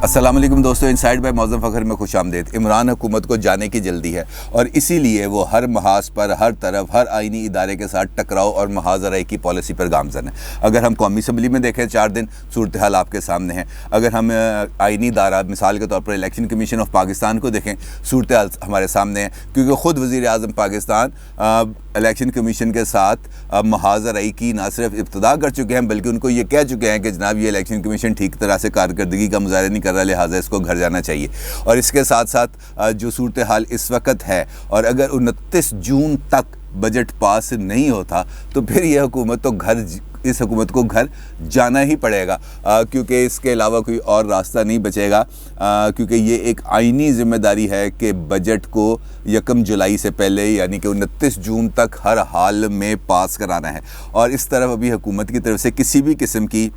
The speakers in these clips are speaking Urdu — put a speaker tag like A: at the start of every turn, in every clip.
A: السلام علیکم دوستو، انسائیڈ بائی معظم فخر میں خوش آمدید۔ عمران حکومت کو جانے کی جلدی ہے اور اسی لیے وہ ہر محاذ پر، ہر طرف، ہر آئینی ادارے کے ساتھ ٹکراؤ اور محاذ آرائی کی پالیسی پر گامزن ہے۔ اگر ہم قومی اسمبلی میں دیکھیں 4 دن، صورتحال آپ کے سامنے ہے۔ اگر ہم آئینی ادارہ مثال کے طور پر الیکشن کمیشن آف پاکستان کو دیکھیں، صورتحال ہمارے سامنے ہے، کیونکہ خود وزیر اعظم پاکستان الیکشن کمیشن کے ساتھ محاذ آرائی کی نہ صرف ابتدا کر چکے ہیں بلکہ ان کو یہ کہہ چکے ہیں کہ جناب یہ الیکشن کمیشن ٹھیک طرح سے کارکردگی کا مظاہرہ نہیں کر رہا، لہٰذا اس کو گھر جانا چاہیے۔ اور اس کے ساتھ ساتھ جو صورتحال اس وقت ہے، اور اگر 29 جون تک بجٹ پاس نہیں ہوتا تو پھر یہ حکومت تو اس حکومت کو گھر جانا ہی پڑے گا، کیونکہ اس کے علاوہ کوئی اور راستہ نہیں بچے گا، کیونکہ یہ ایک آئینی ذمہ داری ہے کہ بجٹ کو 1 جولائی سے پہلے یعنی کہ 29 جون تک ہر حال میں پاس کرانا ہے۔ اور اس طرف ابھی حکومت کی طرف سے کسی بھی قسم کی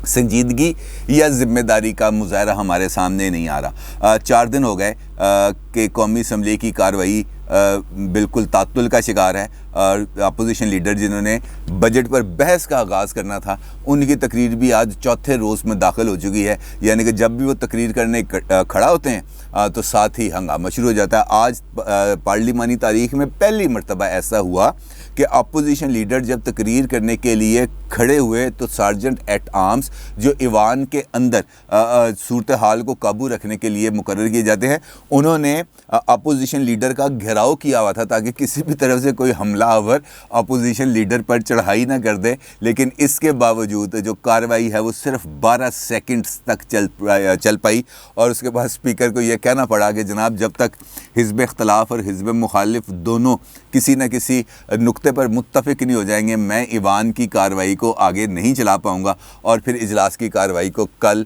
A: سنجیدگی یا ذمہ داری کا مظاہرہ ہمارے سامنے نہیں آ رہا۔ 4 دن ہو گئے کہ قومی اسمبلی کی کارروائی بالکل تعطل کا شکار ہے، اور اپوزیشن لیڈر جنہوں نے بجٹ پر بحث کا آغاز کرنا تھا ان کی تقریر بھی آج 4تھے روز میں داخل ہو چکی ہے، یعنی کہ جب بھی وہ تقریر کرنے کھڑا ہوتے ہیں تو ساتھ ہی ہنگامہ شروع ہو جاتا ہے۔ آج پارلیمانی تاریخ میں پہلی مرتبہ ایسا ہوا کہ اپوزیشن لیڈر جب تقریر کرنے کے لیے کھڑے ہوئے تو سارجنٹ ایٹ آرمز جو ایوان کے اندر صورتحال کو قابو رکھنے کے لیے مقرر کیے جاتے ہیں، انہوں نے اپوزیشن لیڈر کا گھیراؤ کیا ہوا تھا تاکہ کسی بھی طرف سے کوئی حملہ آور اپوزیشن لیڈر پر چڑھائی نہ کر دے، لیکن اس کے باوجود جو کارروائی ہے وہ صرف 12 سیکنڈز تک چل پائی، اور اس کے بعد اسپیکر کو یہ کہنا پڑا کہ جناب جب تک حزب اختلاف اور حزب مخالف دونوں کسی نہ کسی نقطے پر متفق نہیں ہو جائیں گے، میں ایوان کی کارروائی کو آگے نہیں چلا پاؤں گا۔ اور پھر اجلاس کی کارروائی کو کل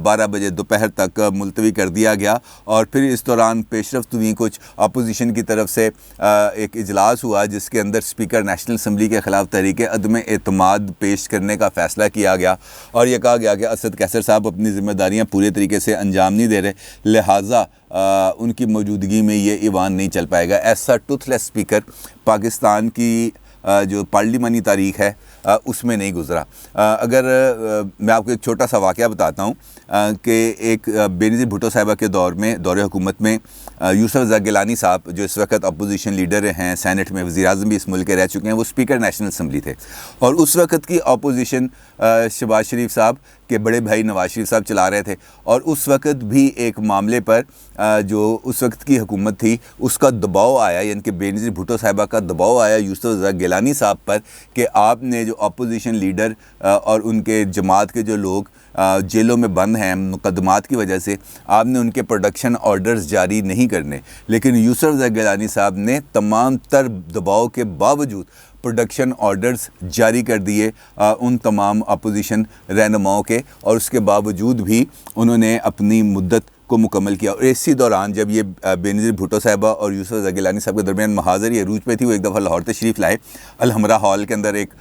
A: 12 بجے دوپہر تک ملتوی کر دیا گیا، اور پھر اس دوران پیش رفت ہوئی کچھ اپوزیشن کی طرف سے ایک اجلاس ہوا جس کے اندر اسپیکر نیشنل اسمبلی کے خلاف تحریک عدم اعتماد پیش کرنے کا فیصلہ کیا گیا، اور یہ کہا گیا کہ اسد کیسر صاحب اپنی ذمہ داریاں پورے طریقے سے انجام نہیں دے رہے، لہٰذا ان کی موجودگی میں یہ ایوان نہیں چل پائے گا۔ ایسا ٹوتھ لیس اسپیکر پاکستان کی جو پارلیمانی تاریخ ہے اس میں نہیں گزرا۔ اگر میں آپ کو ایک چھوٹا سا واقعہ بتاتا ہوں کہ ایک بینظیر بھٹو صاحبہ کے دور حکومت میں یوسف رضا گیلانی صاحب جو اس وقت اپوزیشن لیڈر ہیں، سینٹ میں وزیر اعظم بھی اس ملک کے رہ چکے ہیں، وہ اسپیکر نیشنل اسمبلی تھے، اور اس وقت کی اپوزیشن شہباز شریف صاحب کے بڑے بھائی نواز شریف صاحب چلا رہے تھے، اور اس وقت بھی ایک معاملے پر جو اس وقت کی حکومت تھی اس کا دباؤ آیا، یعنی کہ بینظیر بھٹو صاحبہ کا دباؤ آیا یوسف رضا گیلانی صاحب پر کہ آپ نے جو اپوزیشن لیڈر اور ان کے جماعت کے جو لوگ جیلوں میں بند ہیں مقدمات کی وجہ سے، آپ نے ان کے پروڈکشن آرڈرز جاری نہیں کرنے، لیکن یوسف رضا گیلانی صاحب نے تمام تر دباؤ کے باوجود پروڈکشن آرڈرز جاری کر دیے ان تمام اپوزیشن رہنماؤں کے، اور اس کے باوجود بھی انہوں نے اپنی مدت کو مکمل کیا۔ اور اسی دوران جب یہ بینظیر بھٹو صاحبہ اور یوسف رضا گیلانی صاحب کے درمیان محاذر یہ عروج پہ تھی، وہ ایک دفعہ لاہور تشریف لائے، الحمرہ ہال کے اندر ایک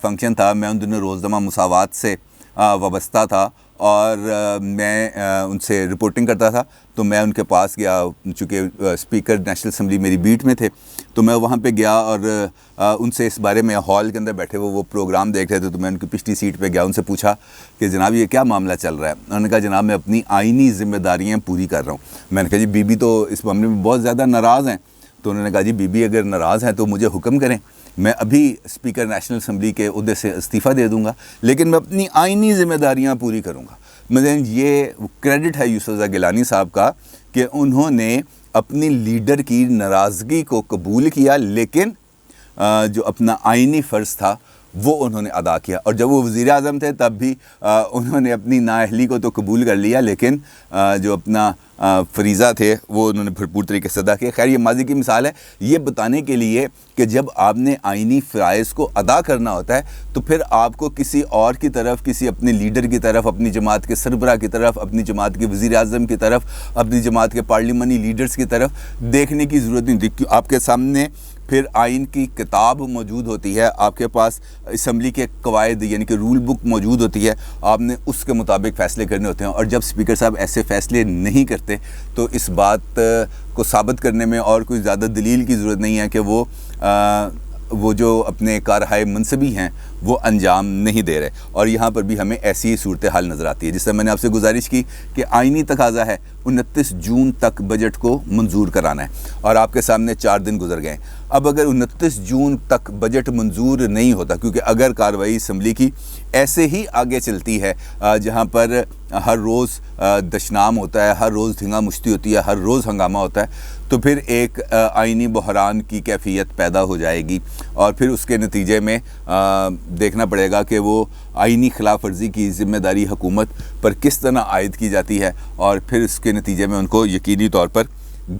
A: فنکشن تھا، میں ان دنوں روزنامہ مساوات سے وابستہ تھا اور میں ان سے رپورٹنگ کرتا تھا، تو میں ان کے پاس گیا، چونکہ اسپیکر نیشنل اسمبلی میری بیٹ میں تھے، تو میں وہاں پہ گیا اور ان سے اس بارے میں ہال کے اندر بیٹھے وہ پروگرام دیکھ رہے تھے، تو میں ان کی پچھلی سیٹ پہ گیا، ان سے پوچھا کہ جناب یہ کیا معاملہ چل رہا ہے؟ انہوں نے کہا جناب میں اپنی آئینی ذمہ داریاں پوری کر رہا ہوں۔ میں نے کہا جی بی بی تو اس معاملے میں بہت زیادہ ناراض ہیں، تو انہوں نے کہا جی بی بی اگر ناراض ہیں تو مجھے حکم کریں، میں ابھی اسپیکر نیشنل اسمبلی کے عہدے سے استعفیٰ دے دوں گا، لیکن میں اپنی آئینی ذمہ داریاں پوری کروں گا۔ مثلاً یہ کریڈٹ ہے یوسف رضا گیلانی صاحب کا کہ انہوں نے اپنی لیڈر کی ناراضگی کو قبول کیا، لیکن جو اپنا آئینی فرض تھا وہ انہوں نے ادا کیا، اور جب وہ وزیر اعظم تھے تب بھی انہوں نے اپنی نااہلی کو تو قبول کر لیا، لیکن جو اپنا فریضہ تھے وہ انہوں نے بھرپور طریقے سے ادا کیا۔ خیر یہ ماضی کی مثال ہے، یہ بتانے کے لیے کہ جب آپ نے آئینی فرائض کو ادا کرنا ہوتا ہے تو پھر آپ کو کسی اور کی طرف، کسی اپنے لیڈر کی طرف، اپنی جماعت کے سربراہ کی طرف، اپنی جماعت کے وزیر اعظم کی طرف، اپنی جماعت کے پارلیمانی لیڈرز کی طرف دیکھنے کی ضرورت نہیں ہوتی۔ آپ کے سامنے پھر آئین کی کتاب موجود ہوتی ہے، آپ کے پاس اسمبلی کے قواعد یعنی کہ رول بک موجود ہوتی ہے، آپ نے اس کے مطابق فیصلے کرنے ہوتے ہیں، اور جب اسپیکر صاحب ایسے فیصلے نہیں کرتے تو اس بات کو ثابت کرنے میں اور کوئی زیادہ دلیل کی ضرورت نہیں ہے کہ وہ جو اپنے کارہائے منصبی ہیں وہ انجام نہیں دے رہے، اور یہاں پر بھی ہمیں ایسی ہی صورتحال نظر آتی ہے. جس طرح میں نے آپ سے گزارش کی کہ آئینی تقاضا ہے 29 جون تک بجٹ کو منظور کرانا ہے، اور آپ کے سامنے 4 دن گزر گئے ہیں. اب اگر 29 جون تک بجٹ منظور نہیں ہوتا، کیونکہ اگر کارروائی اسمبلی کی ایسے ہی آگے چلتی ہے جہاں پر ہر روز دشنام ہوتا ہے، ہر روز دھنگا مشتی ہوتی ہے، ہر روز ہنگامہ ہوتا ہے، تو پھر ایک آئینی بحران کی کیفیت پیدا ہو جائے گی، اور پھر اس کے نتیجے میں دیکھنا پڑے گا کہ وہ آئینی خلاف ورزی کی ذمہ داری حکومت پر کس طرح عائد کی جاتی ہے، اور پھر اس کے نتیجے میں ان کو یقینی طور پر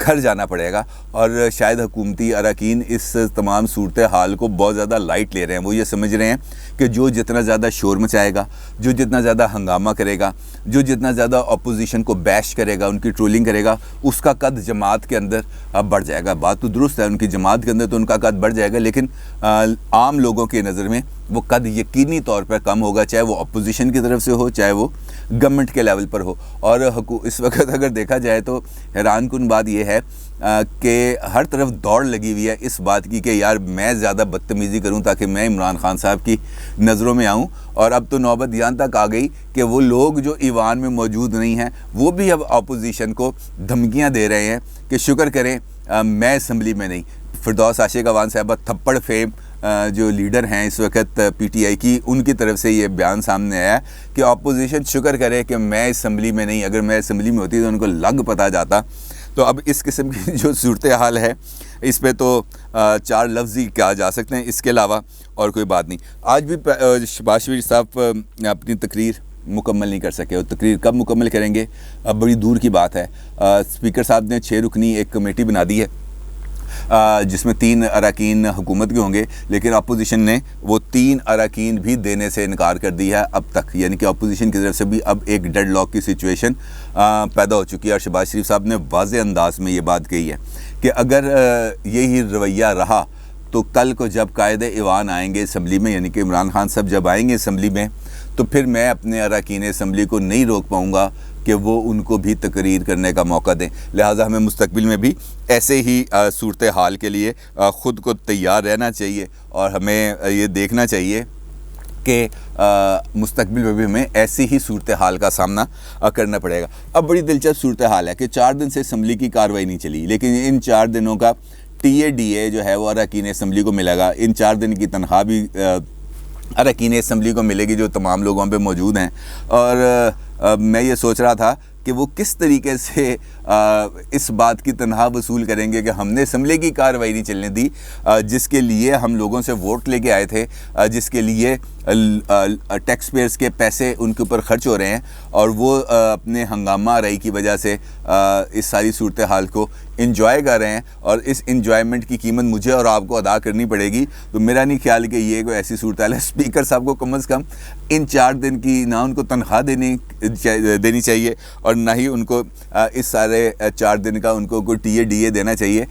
A: گھر جانا پڑے گا. اور شاید حکومتی اراکین اس تمام صورتحال کو بہت زیادہ لائٹ لے رہے ہیں. وہ یہ سمجھ رہے ہیں کہ جو جتنا زیادہ شور مچائے گا، جو جتنا زیادہ ہنگامہ کرے گا، جو جتنا زیادہ اپوزیشن کو بیش کرے گا، ان کی ٹرولنگ کرے گا، اس کا قد جماعت کے اندر بڑھ جائے گا. بات تو درست ہے، ان کی جماعت کے اندر تو ان کا قد بڑھ جائے گا، لیکن عام لوگوں کی نظر میں وہ قد یقینی طور پر کم ہوگا، چاہے وہ اپوزیشن کی طرف سے ہو، چاہے وہ گورنمنٹ کے لیول پر ہو. اور اس وقت اگر دیکھا جائے تو حیران کن بات یہ ہے کہ ہر طرف دوڑ لگی ہوئی ہے اس بات کی کہ یار میں زیادہ بدتمیزی کروں تاکہ میں عمران خان صاحب کی نظروں میں آؤں. اور اب تو نوبت یہاں تک آ گئی کہ وہ لوگ جو ایوان میں موجود نہیں ہیں وہ بھی اب اپوزیشن کو دھمکیاں دے رہے ہیں کہ شکر کریں میں اسمبلی میں نہیں. فردوس عاشق اعوان صاحبہ تھپڑ فیم جو لیڈر ہیں اس وقت پی ٹی آئی کی، ان کی طرف سے یہ بیان سامنے آیا کہ اپوزیشن شکر کرے کہ میں اسمبلی میں نہیں، اگر میں اسمبلی میں ہوتی تو ان کو لگ پتہ جاتا. تو اب اس قسم کی جو صورتحال ہے اس پہ تو 4 لفظ ہی کہا جا سکتے ہیں، اس کے علاوہ اور کوئی بات نہیں. آج بھی شہباز شریف صاحب اپنی تقریر مکمل نہیں کر سکے، اور تقریر کب مکمل کریں گے اب بڑی دور کی بات ہے. اسپیکر صاحب نے 6 رکنی ایک کمیٹی بنا دی ہے جس میں 3 اراکین حکومت کے ہوں گے، لیکن اپوزیشن نے وہ 3 اراکین بھی دینے سے انکار کر دیا ہے اب تک. یعنی کہ اپوزیشن کی طرف سے بھی اب ایک ڈیڈ لاک کی سچویشن پیدا ہو چکی ہے. اور شہباز شریف صاحب نے واضح انداز میں یہ بات کہی ہے کہ اگر یہی رویہ رہا تو کل کو جب قائد ایوان آئیں گے اسمبلی میں، یعنی کہ عمران خان صاحب جب آئیں گے اسمبلی میں، تو پھر میں اپنے اراکین اسمبلی کو نہیں روک پاؤں گا کہ وہ ان کو بھی تقریر کرنے کا موقع دیں. لہٰذا ہمیں مستقبل میں بھی ایسے ہی صورتحال کے لیے خود کو تیار رہنا چاہیے، اور ہمیں یہ دیکھنا چاہیے کہ مستقبل میں بھی ہمیں ایسی ہی صورتحال کا سامنا کرنا پڑے گا. اب بڑی دلچسپ صورتحال ہے کہ 4 دن سے اسمبلی کی کارروائی نہیں چلی، لیکن ان 4 دنوں کا ٹی اے ڈی اے جو ہے وہ اراکین اسمبلی کو ملے گا. ان 4 دن کی تنخواہ بھی اراکین اسمبلی کو ملے گی جو تمام لوگوں پہ موجود ہیں. اور میں یہ سوچ رہا تھا کہ وہ کس طریقے سے اس بات کی تنخواہ وصول کریں گے کہ ہم نے اسمبلی کی کارروائی نہیں چلنے دی، جس کے لیے ہم لوگوں سے ووٹ لے کے آئے تھے، جس کے لیے ٹیکس پیئرز کے پیسے ان کے اوپر خرچ ہو رہے ہیں، اور وہ اپنے ہنگامہ آرائی کی وجہ سے اس ساری صورتحال کو انجوائے کر رہے ہیں، اور اس انجوائمنٹ کی قیمت مجھے اور آپ کو ادا کرنی پڑے گی. تو میرا نہیں خیال کہ یہ کوئی ایسی صورتحال ہے. اسپیکر صاحب کو کم از کم ان 4 دن کی نہ ان کو تنخواہ دینی چاہیے، اور نہ ہی ان کو اس سارے 4 دن کا ان کو کوئی ٹی اے ڈی اے دینا چاہیے،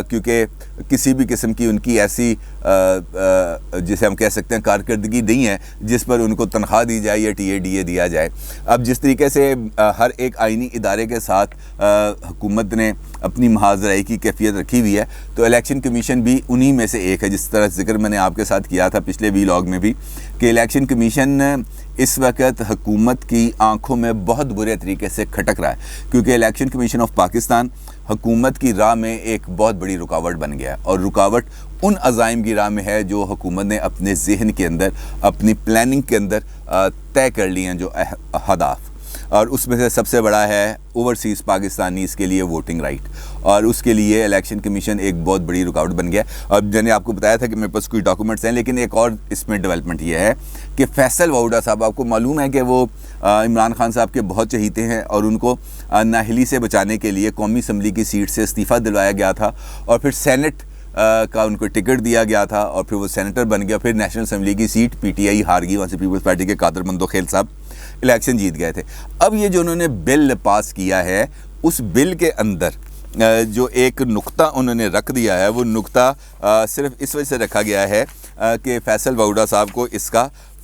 A: کیونکہ کسی بھی قسم کی ان کی ایسی جسے ہم کہہ سکتے ہیں کارکردگی نہیں ہے جس پر ان کو تنخواہ دی جائے یا ٹی اے ڈی اے دیا جائے. اب جس طریقے سے ہر ایک آئینی ادارے کے ساتھ حکومت نے اپنی محاذ رائی کی کیفیت رکھی ہوئی ہے، تو الیکشن کمیشن بھی انہی میں سے ایک ہے. جس طرح ذکر میں نے آپ کے ساتھ کیا تھا پچھلے ویلاگ میں بھی کہ الیکشن کمیشن اس وقت حکومت کی آنکھوں میں بہت برے طریقے سے کھٹک رہا ہے، کیونکہ الیکشن کمیشن آف پاکستان حکومت کی راہ میں ایک بہت بڑی رکاوٹ بن گیا ہے، اور رکاوٹ ان عزائم کی راہ میں ہے جو حکومت نے اپنے ذہن کے اندر، اپنی پلاننگ کے اندر طے کر لی ہیں جو اہداف. اور اس میں سے سب سے بڑا ہے اوورسیز پاکستانیز کے لیے ووٹنگ رائٹ، اور اس کے لیے الیکشن کمیشن ایک بہت بڑی رکاوٹ بن گیا. اور میں نے آپ کو بتایا تھا کہ میرے پاس کوئی ڈاکومنٹس ہیں، لیکن ایک اور اس میں ڈیولپمنٹ یہ ہے کہ فیصل واؤڈا صاحب، آپ کو معلوم ہے کہ وہ عمران خان صاحب کے بہت چہیتے ہیں، اور ان کو نااہلی سے بچانے کے لیے قومی اسمبلی کی سیٹ سے استعفیٰ دلوایا گیا تھا، اور پھر سینٹ کا ان کو ٹکٹ دیا گیا تھا، اور پھر وہ سینیٹر بن گیا. پھر نیشنل اسمبلی کی سیٹ پی ٹی آئی ہار گئی، وہاں سے پیپلز پارٹی کے قادر مندوخیل صاحب الیکشن جیت گئے تھے. اب یہ جو انہوں نے بل پاس کیا ہے، اس بل کے اندر جو ایک نقطہ انہوں نے رکھ دیا ہے، وہ نقطہ صرف اس وجہ سے رکھا گیا ہے کہ فیصل واؤڈا صاحب کو اس کا